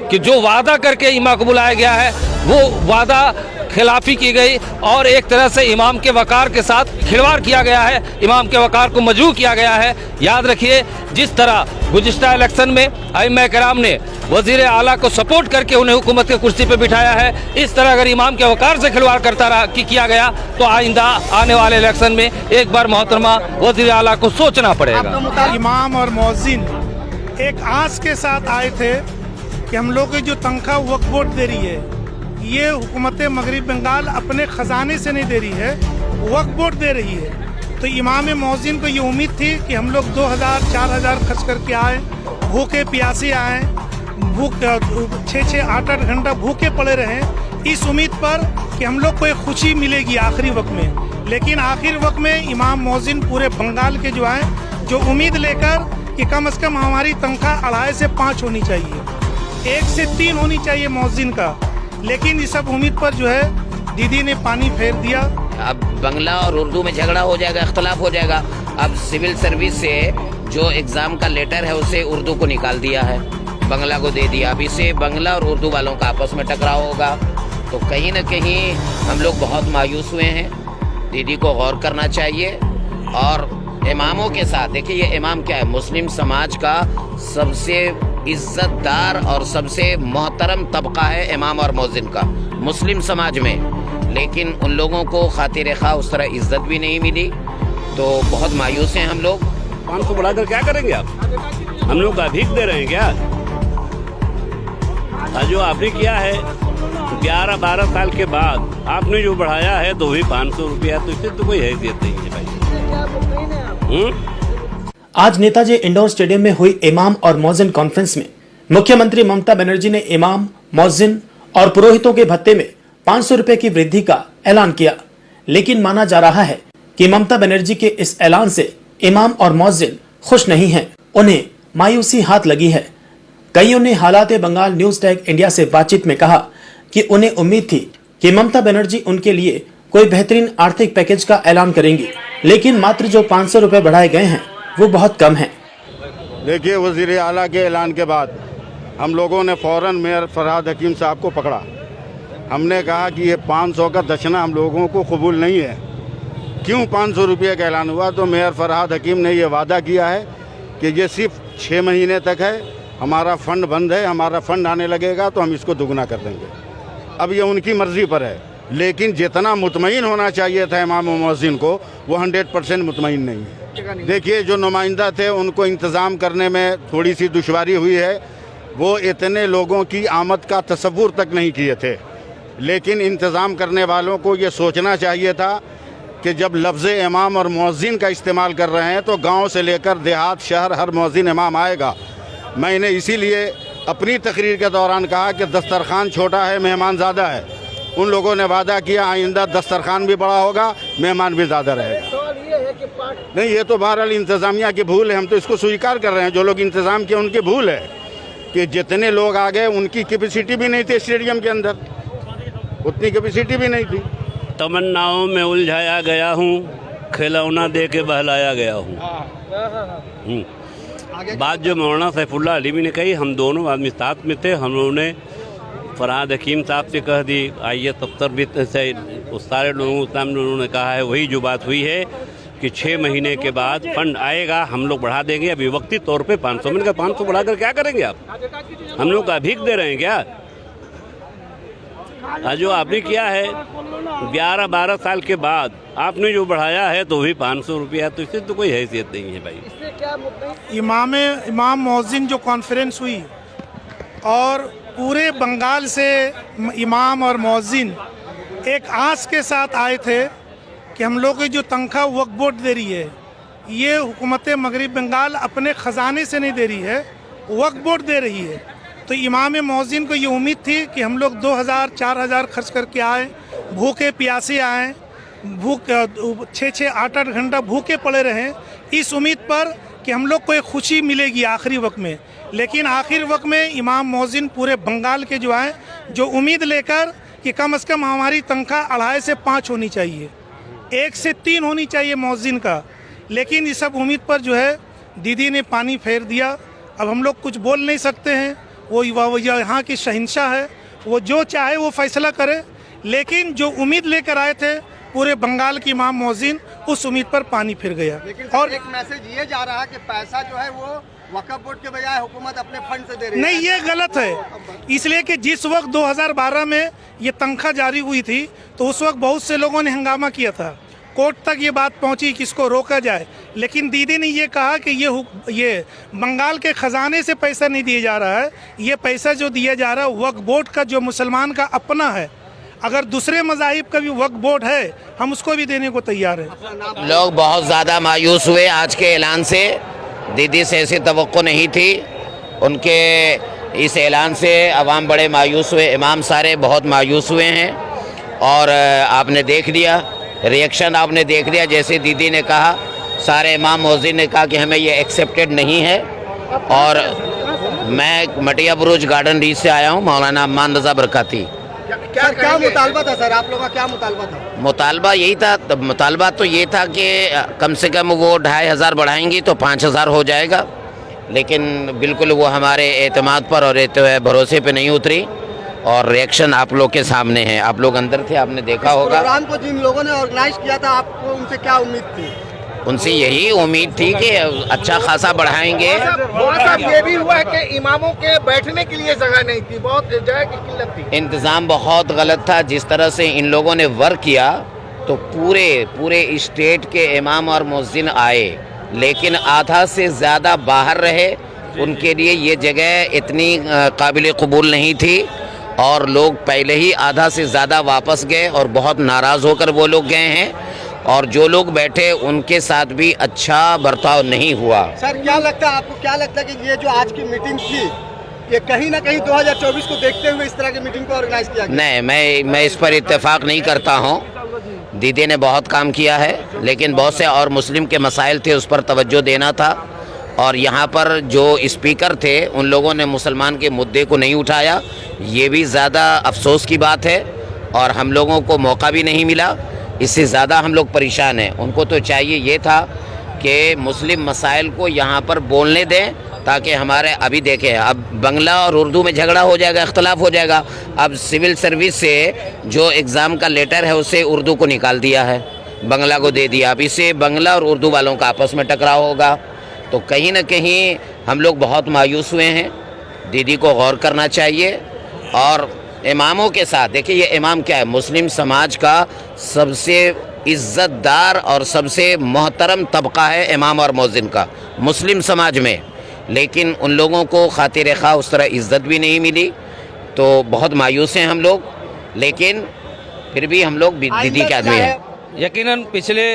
कि जो वादा करके इमाम को बुलाया गया है वो वादा खिलाफी की गई और एक तरह से इमाम के वकार के साथ खिलवाड़ किया गया है, इमाम के वकार को मजरूह किया गया है। याद रखिए, जिस तरह गुज़िश्ता इलेक्शन में अइम्मा कराम ने वज़ीर आला को सपोर्ट करके उन्हें हुकूमत की कुर्सी पर बिठाया है, इस तरह अगर इमाम के वकार से खिलवाड़ करता रहा कि किया गया तो आइंदा आने वाले इलेक्शन में एक बार मोहतरमा वज़ीर आला को सोचना पड़ेगा। इमाम और मौज़िन एक आस के साथ आए थे कि हम लोग की जो तनख्वाह वक्फ बोर्ड दे रही है, ये हुकूमत मगरिब बंगाल अपने ख़जाने से नहीं दे रही है, वक्फ बोर्ड दे रही है। तो इमाम मौज़िन को ये उम्मीद थी कि हम लोग 2000-4000 खर्च करके आए, भूखे प्यासे आए, 6-8 घंटा भूखे पड़े रहें, इस उम्मीद पर कि हम लोग को एक खुशी मिलेगी आखिरी वक्त में। लेकिन आखिर वक्त में इमाम मौज़िन पूरे बंगाल के जो हैं, जो उम्मीद लेकर कि कम से कम हमारी तनख्वाह 2.5 से 5 होनी चाहिए, 1 से 3 होनी चाहिए मौज़िन का, लेकिन इस सब उम्मीद पर जो है दीदी ने पानी फेर दिया। अब बांग्ला और उर्दू में झगड़ा हो जाएगा, इख्तलाफ हो जाएगा। अब सिविल सर्विस से जो एग्ज़ाम का लेटर है उसे उर्दू को निकाल दिया है, बांग्ला को दे दिया। अब इससे बांग्ला और उर्दू वालों का आपस में टकराव होगा। तो कहीं न कहीं हम लोग बहुत मायूस हुए हैं। दीदी को गौर करना चाहिए। और इमामों के साथ देखिए, ये इमाम क्या है, मुस्लिम समाज का सबसे इज्जतदार और सबसे मोहतरम तबका है इमाम और मौज़िन का मुस्लिम समाज में। लेकिन उन लोगों को खातिर खा उस तरह इज्जत भी नहीं मिली, तो बहुत मायूस हैं हम लोग। 500 बढ़ाकर क्या करेंगे आप? हम लोग का भीख दे रहे हैं क्या? जो आपने किया है 11-12 साल के बाद आपने जो बढ़ाया है तो भी 500 रुपया, तो इससे तो कोई हैसियत नहीं है भाई। आज नेताजी इंडोर स्टेडियम में हुई इमाम और मौज़िन कॉन्फ्रेंस में मुख्यमंत्री ममता बनर्जी ने इमाम, मौज़िन और पुरोहितों के भत्ते में 500 रुपए की वृद्धि का ऐलान किया। लेकिन माना जा रहा है कि ममता बनर्जी के इस ऐलान से इमाम और मौज़िन खुश नहीं हैं, उन्हें मायूसी हाथ लगी है। कईयों ने हालात बंगाल न्यूज टैग इंडिया से बातचीत में कहा कि उन्हें उम्मीद थी कि ममता बनर्जी उनके लिए कोई बेहतरीन आर्थिक पैकेज का ऐलान करेंगी, लेकिन मात्र जो 500 रुपए बढ़ाए गए हैं वो बहुत कम है। देखिए, वज़ीर आला के ऐलान के बाद हम लोगों ने फ़ौरन मेयर फरहाद हकीम साहब को पकड़ा। हमने कहा कि ये 500 का दक्षिणा हम लोगों को कबूल नहीं है। क्यों 500 रुपये का ऐलान हुआ? तो मेयर फरहाद हकीम ने ये वादा किया है कि ये सिर्फ 6 महीने तक है, हमारा फ़ंड बंद है, हमारा फ़ंड आने लगेगा तो हम इसको दुगना कर देंगे। अब ये उनकी मर्ज़ी पर है, लेकिन जितना मुतमईन होना चाहिए था इमाम और मौज़िन को, वो 100% मुतमईन नहीं है। देखिए, जो नुमाइंदा थे उनको इंतज़ाम करने में थोड़ी सी दुश्वारी हुई है। वो इतने लोगों की आमद का तसव्वुर तक नहीं किए थे। लेकिन इंतज़ाम करने वालों को ये सोचना चाहिए था कि जब लफ्ज़ इमाम और मौज़िन का इस्तेमाल कर रहे हैं तो गांव से लेकर देहात, शहर, हर मौज़िन इमाम आएगा। मैंने इसीलिए अपनी तकरीर के दौरान कहा कि दस्तरखान छोटा है, मेहमान ज़्यादा है। उन लोगों ने वादा किया आइंदा दस्तरखान भी बड़ा होगा, मेहमान भी ज़्यादा रहेगा। नहीं, ये तो बहरहाल इंतज़ामिया की भूल है, हम तो इसको स्वीकार कर रहे हैं। जो लोग इंतज़ाम किए उनकी भूल है कि जितने लोग आ गए उनकी कैपेसिटी भी नहीं थी, स्टेडियम के अंदर उतनी कैपेसिटी भी नहीं थी। तमन्नाओं में उलझाया गया हूँ, खिलौना दे के बहलाया गया हूँ। बात जो मौलाना सैफुल्लाह अलीमी ने कही, हम दोनों आदमी साथ में थे। हम लोगों ने फरहाद हकीम साहब से कह दी, आइए दफ्तर भी से उस सारे लोगों के सामने उन्होंने कहा है वही जो बात हुई है कि 6 महीने के बाद फंड आएगा, हम लोग बढ़ा देंगे। अभी वक्ती तौर पे 500 मिनट का 500 बढ़ाकर क्या करेंगे आप? हम लोग का भीख दे रहे हैं क्या? जो आपने किया है 11-12 साल के बाद आपने जो बढ़ाया है तो भी 500 रुपया, तो इससे तो कोई हैसियत नहीं है भाई। इमाम मौज़िन जो कॉन्फ्रेंस हुई और पूरे बंगाल से इमाम और मौज़िन एक आस के साथ आए थे कि हम लोग की जो तनख्वाह वक्फ बोर्ड दे रही है, ये हुकूमत मगरिब बंगाल अपने ख़जाने से नहीं दे रही है, वक्फ बोर्ड दे रही है। तो इमाम मौज़िन को ये उम्मीद थी कि हम लोग 2000-4000 खर्च करके आए, भूखे प्यासे आए, 6-8 घंटा भूखे पड़े रहें, इस उम्मीद पर कि हम लोग को एक खुशी मिलेगी आखिरी वक्त में। लेकिन आखिर वक्त में इमाम मौज़िन पूरे बंगाल के जो हैं, जो उम्मीद लेकर कि कम से कम हमारी तनख्वाह 2.5 से 5 होनी चाहिए, 1 से 3 होनी चाहिए मौज़िन का, लेकिन इस सब उम्मीद पर जो है दीदी ने पानी फेर दिया। अब हम लोग कुछ बोल नहीं सकते हैं, वो यहाँ की शहंशाह है, वो जो चाहे वो फैसला करे। लेकिन जो उम्मीद लेकर आए थे पूरे बंगाल की इमाम मौजिन, उस उम्मीद पर पानी फिर गया। लेकिन और एक मैसेज ये जा रहा है कि पैसा जो है वो वक्फ बोर्ड के बजाय हुकूमत अपने फंड से दे रही है। नहीं, ये गलत है। इसलिए कि जिस वक्त 2012 में ये तनख्वाह जारी हुई थी तो उस वक्त बहुत से लोगों ने हंगामा किया था, कोर्ट तक ये बात पहुंची कि इसको रोका जाए। लेकिन दीदी ने ये कहा कि ये बंगाल के खजाने से पैसा नहीं दिया जा रहा है, ये पैसा जो दिया जा रहा है वक्फ बोर्ड का, जो मुसलमान का अपना है। अगर दूसरे मज़ाहिब का भी वक्फ बोर्ड है, हम उसको भी देने को तैयार हैं। लोग बहुत ज़्यादा मायूस हुए आज के ऐलान से। दीदी से ऐसी तवक्को नहीं थी, उनके इस ऐलान से अवाम बड़े मायूस हुए, इमाम सारे बहुत मायूस हुए हैं। और आपने देख लिया रिएक्शन, आपने देख लिया जैसे दीदी ने कहा, सारे इमाम मौज़िन ने कहा कि हमें ये एक्सेप्टेड नहीं है। और मैं मटिया बुरुज गार्डन रीच से आया हूँ, मौलाना अम्मान रज़ा बरकाती। क्या मुतालबा था सर, आप लोगों का क्या मुतालबा था? मुतालबा यही था, मुतालबा तो ये था कि कम से कम वो 2500 बढ़ाएंगी तो 5000 हो जाएगा। लेकिन बिल्कुल वो हमारे एतमाद पर और भरोसे पे नहीं उतरी। और रिएक्शन आप लोग के सामने है, आप लोग अंदर थे, आपने देखा होगा। प्रोग्राम को जिन लोगों ने ऑर्गेनाइज किया था, आपको उनसे क्या उम्मीद थी? उनसे यही उम्मीद थी कि अच्छा खासा बढ़ाएंगे। ये भी हुआ है कि इमामों के बैठने के लिए जगह नहीं थी, बहुत जगह की किल्लत थी। इंतज़ाम बहुत गलत था। जिस तरह से इन लोगों ने वर्क किया तो पूरे स्टेट के इमाम और मुअज्जिन आए, लेकिन आधा से ज़्यादा बाहर रहे। उनके लिए ये जगह इतनी काबिल कबूल नहीं थी और लोग पहले ही आधा से ज़्यादा वापस गए और बहुत नाराज़ होकर वो लोग गए हैं। और जो लोग बैठे उनके साथ भी अच्छा बर्ताव नहीं हुआ। सर क्या लगता है आपको, क्या लगता है कि ये जो आज की मीटिंग थी, ये कहीं ना कहीं 2024 को देखते हुए इस तरह की मीटिंग को ऑर्गेनाइज किया गया? नहीं, मैं इस पर इत्तेफाक नहीं करता हूँ। दीदी ने बहुत काम किया है, लेकिन बहुत से और मुस्लिम के मसाइल थे, उस पर तवज्जो देना था। और यहाँ पर जो स्पीकर थे उन लोगों ने मुसलमान के मुद्दे को नहीं उठाया, ये भी ज़्यादा अफसोस की बात है। और हम लोगों को मौका भी नहीं मिला, इससे ज़्यादा हम लोग परेशान हैं। उनको तो चाहिए ये था कि मुस्लिम मसाइल को यहाँ पर बोलने दें, ताकि हमारे अभी देखें, अब बांग्ला और उर्दू में झगड़ा हो जाएगा, इख्तलाफ हो जाएगा। अब सिविल सर्विस से जो एग्ज़ाम का लेटर है उसे उर्दू को निकाल दिया है, बांग्ला को दे दिया। अब इससे बांग्ला और उर्दू वालों का आपस में टकराव होगा। तो कहीं ना कहीं हम लोग बहुत मायूस हुए हैं। दीदी को गौर करना चाहिए। और इमामों के साथ देखिए, ये इमाम क्या है, मुस्लिम समाज का सबसे इज़्ज़तदार और सबसे मोहतरम तबका है इमाम और मुअज्जिन का मुस्लिम समाज में। लेकिन उन लोगों को खातिर खा उस तरह इज़्ज़त भी नहीं मिली, तो बहुत मायूस हैं हम लोग। लेकिन फिर भी हम लोग दीदी के आदमी हैं। यकीनन पिछले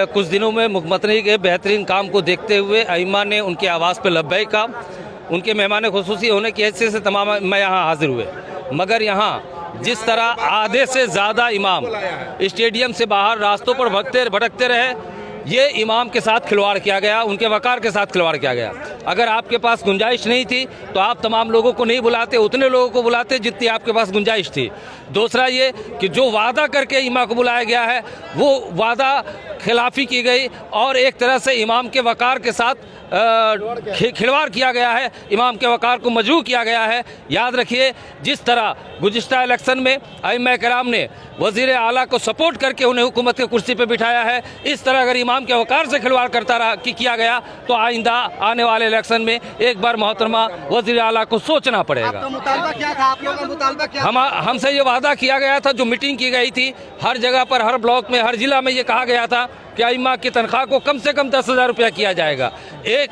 कुछ दिनों में मुख्यमंत्री के बेहतरीन काम को देखते हुए अइम्मा ने उनकी आवाज़ पर लब्बैक कहा। उनके मेहमान खुसूसी होने की हैसियत से तमाम मैं यहाँ हाजिर हुए, मगर यहाँ जिस तरह आधे से ज़्यादा इमाम स्टेडियम से बाहर रास्तों पर भटकते रहे, ये इमाम के साथ खिलवाड़ किया गया, उनके वकार के साथ खिलवाड़ किया गया। अगर आपके पास गुंजाइश नहीं थी तो आप तमाम लोगों को नहीं बुलाते, उतने लोगों को बुलाते जितनी आपके पास गुंजाइश थी। दूसरा ये कि जो वादा करके इमाम को बुलाया गया है वो वादा खिलाफी की गई और एक तरह से इमाम के वकार के साथ खिलवाड़ किया गया है, इमाम के वकार को मजरूह किया गया है। याद रखिए, जिस तरह गुज़िश्ता इलेक्शन में अइम्मा कराम ने वज़ीर आला को सपोर्ट करके उन्हें हुकूमत की कुर्सी पर बिठाया है, इस तरह अगर इमाम के वकार से खिलवाड़ करता रहा किया गया तो आइंदा आने वाले इलेक्शन में एक बार मोहतरमा वज़ीर आला को सोचना पड़ेगा। आपका मुतालबा क्या था? आप लोगों का मुतालबा क्या था? हमसे ये वादा किया गया था, जो मीटिंग की गई थी, हर जगह पर, हर ब्लॉक में, हर जिला में ये कहा गया था कि अइम्मा की तनख्वाह को कम से कम 10,000 रुपया किया जाएगा। एक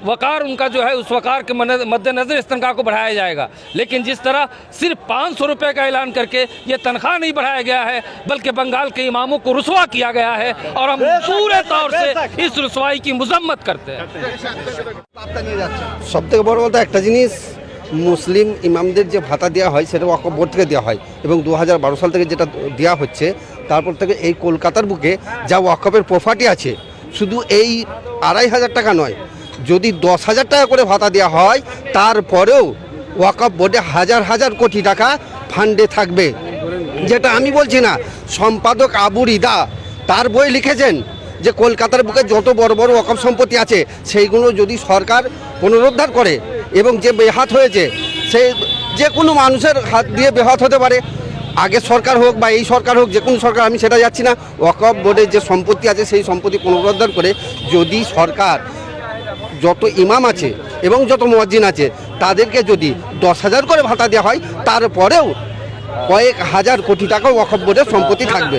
वकार उनका जो है, उस वकार के मद्देनज़र इस तनख्वाह को बढ़ाया जाएगा। लेकिन जिस तरह सिर्फ 500 रुपये का ऐलान करके ये तनख्वाह नहीं बढ़ाया गया है, बल्कि बंगाल के इमामों को रुसवा किया गया है और हम पूरे तौर से इस रुसवाई की मजम्मत करते हैं। সবথেকে বড় কথা একটা জিনিস, মুসলিম ইমামদের যে ভাতা দেওয়া হয় সেটা ওয়াকফ বোর্ড থেকে দেওয়া হয় এবং 2012 সাল থেকে যেটা দেওয়া হচ্ছে, তারপর থেকে এই কলকাতার বুকে যা ওয়াকফের প্রপার্টি আছে, শুধু এই 2,500 টাকা নয়, যদি 10,000 টাকা করে ভাতা দেওয়া হয় তারপরেও ওয়াকফ বোর্ডে হাজার হাজার কোটি টাকা ফান্ডে থাকবে। যেটা আমি বলছি না, সম্পাদক আবু রিদা তার বই লিখেছেন যে কলকাতার বুকে যত বড় বড় ওয়াকফ সম্পত্তি আছে সেইগুলো যদি সরকার পুনরুদ্ধার করে এবং যে বেহাত হয়েছে সে যে কোনো মানুষের হাত দিয়ে বেহাত হতে পারে, আগের সরকার হোক বা এই সরকার হোক, যে কোনো সরকার, আমি সেটা যাচ্ছি না। ওয়াকফ বোর্ডের যে সম্পত্তি আছে সেই সম্পত্তি পুনরুদ্ধার করে যদি সরকার যত ইমাম আছে এবং যত মুয়াজ্জিন আছে তাদেরকে যদি 10,000 করে ভাতা দেওয়া হয়, তারপরেও কয়েক হাজার কোটি টাকা ওয়াকফ বোর্ডের সম্পত্তি থাকবে।